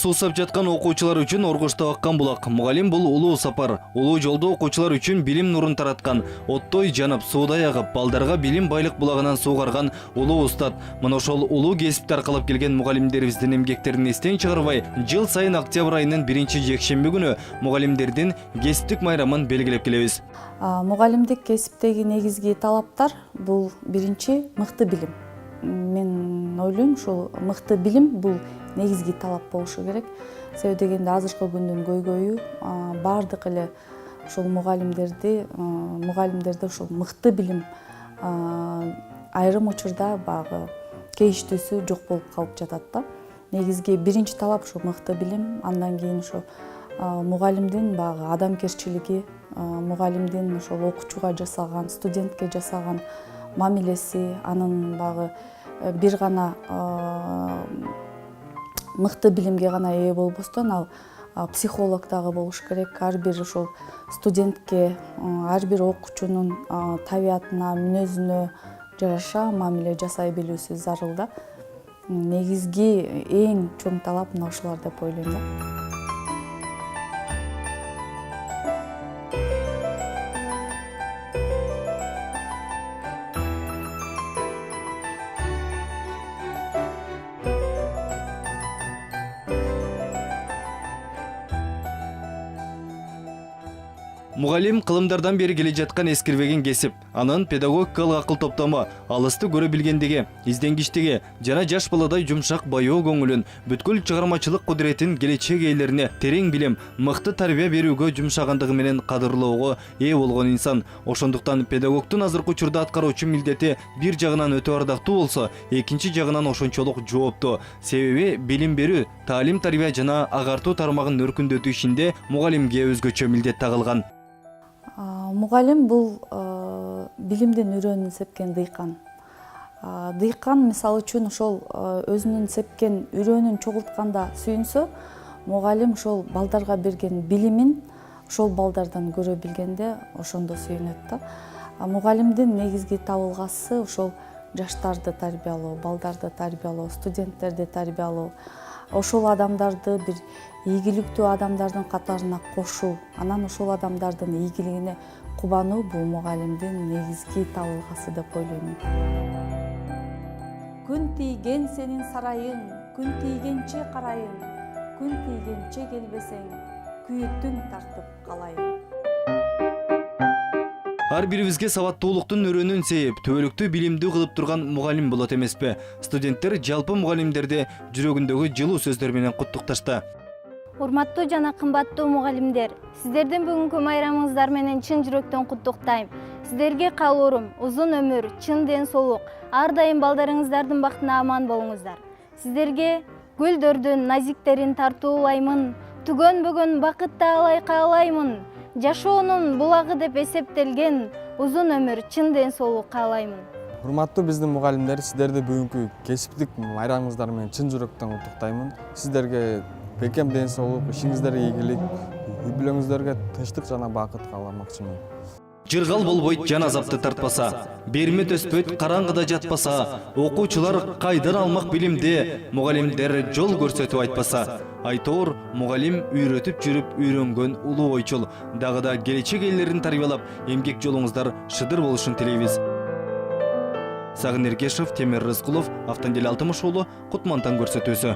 суусап жаткан окуучулар үчүн Оргушта аккан булак. Мугалим бул улуу сапар, улуу жолдо окуучулар үчүн билим нурун тараткан, оттой жанып, суудай агып, балдарга билим байлык булагынан суугарган улуу устат. Мына ошол улуу кесипти аркалап келген мугалимдерибиздин эмгектерин эстен чыгарбай, жыл сайын октябрь айынын 1-жекшемби күнү мугалимдердин кесиптик майрамын белгилеп келебиз. Мугалимдик кесиптеги негизги талаптар бул биринчи мыкты билим. Мен ойлойм, ушул мыкты билим бул негизги талап болушу керек. Себеби дегенде азыркы күндүн көйгөйү бардык эле ушул мугалимдерде ушул мыкты билим айрым учурда багы кейиштүүсү жок болуп калып жатат да. Негизги биринчи талап ушул мыкты билим, андан кийин ошо мугалимдин багы адамгерчилиги, мугалимдин ошол окуучуга жасаган, студентке жасаган мамилеси, анын багы бир гана мыкты билимге гана ээ болбостон ал психолог дагы болуш керек. Ар бир ошол студентке, ар бир окуучунун табиятына, мүнөзүнө жараша мамиле жасай билүүсү зарыл да. Негизги эң чоң талап мына ушулар деп ойлойм да. Мугалим кылымдардан бери келе жаткан эскирбеген кесип, анын педагогикалык акыл топтому, алысты көрө билгендиги, изденгичтиги жана жаш баладай жумшак баяу көңүлүн, бүткүл чыгармачылык кудуретин келечек ээлерине терең билим, мыкты тарбия берүүгө жумшагандыгы менен кадырлоого ээ болгон инсан. Ошондуктан педагогдун азыркы учурда аткаруучу милдети бир жагынан өтө ардактуу болсо, экинчи жагынан ошончолук жооптуу. Себеби билим берүү, таалим тарбия жана агартуу тармагын өркүндөтүү ишинде мугалимге өзгөчө милдет тагылган. Мугалим бул билимдин үрөөнүн сепкен дыйкан. Дыйкан мисалы үчүн ошол өзүнүн сепкен үрөөнүн чогултканда сүйүнсө, мугалим ошол балдарга берген билимин ошол балдардан көрө билгенде ошондо сүйүнөт да. Мугалимдин негизги табылгасы ошол жаштарды тарбиялоо, балдарды тарбиялоо, студенттерди тарбиялоо, ошол адамдарды бир ийгиликтүү адамдардын катарына кошуу, анан ошол адамдардын ийгилигине кубануу бул мугалимдин негизги табылгасы деп ойлойм. Күн тийген сенин сарайың, күн тийгенче карайын, күн тийгенче келбесең, күйүтүң тартып калайын. Ар бирибизге сабаттуулуктун өрөөнүн сейип, төбөлүктүү билимдүү кылып турган мугалим болот эмеспи? Студенттер жалпы мугалимдерди жүрөгүндөгү жылуу сөздөр менен куттукташты. Урматтуу жана кымбаттуу мугалимдер, сиздердин бүгүнкү майрамыңыздар менен чын жүрөктөн куттуктайм. Сиздерге каалоорум узун өмүр, чын ден соолук, ар дайым балдарыңыздардын бактына аман болуңуздар. Сиздерге гүлдөрдүн назиктерин тартуулаймын, түгөнбөгөн бакыт таалай каалаймын. Жашоонун булагы деп эсептелген узун өмүр, чын ден соолук каалаймын. Урматтуу биздин мугалимдер, сиздерди бүгүнкү кесиптик майрамыңыздар менен чын жүрөктөн куттуктаймын. Сиздерге бекем ден соолук, ишиңиздерге ийгилик, үй бүлөңүздөргө тынчтык жана бакыт кааламакчымын. Жыргал болбойт жан азапты тартпаса, бермет өспөйт караңгыда жатпаса, окуучулар кайдан алмак билимди, мугалимдер жол көрсөтүп айтпаса. Айтоор мугалим үйрөтүп жүрүп үйрөнгөн улуу ойчул. Дагы да келечек элдерин тарбиялап, эмгек жолуңуздар шыдыр болушун тилейбиз. Сагын Эргешев, Темир Рызкулов, Автандел Алтымыш уулу, Кутмантан көрсөтүүсү.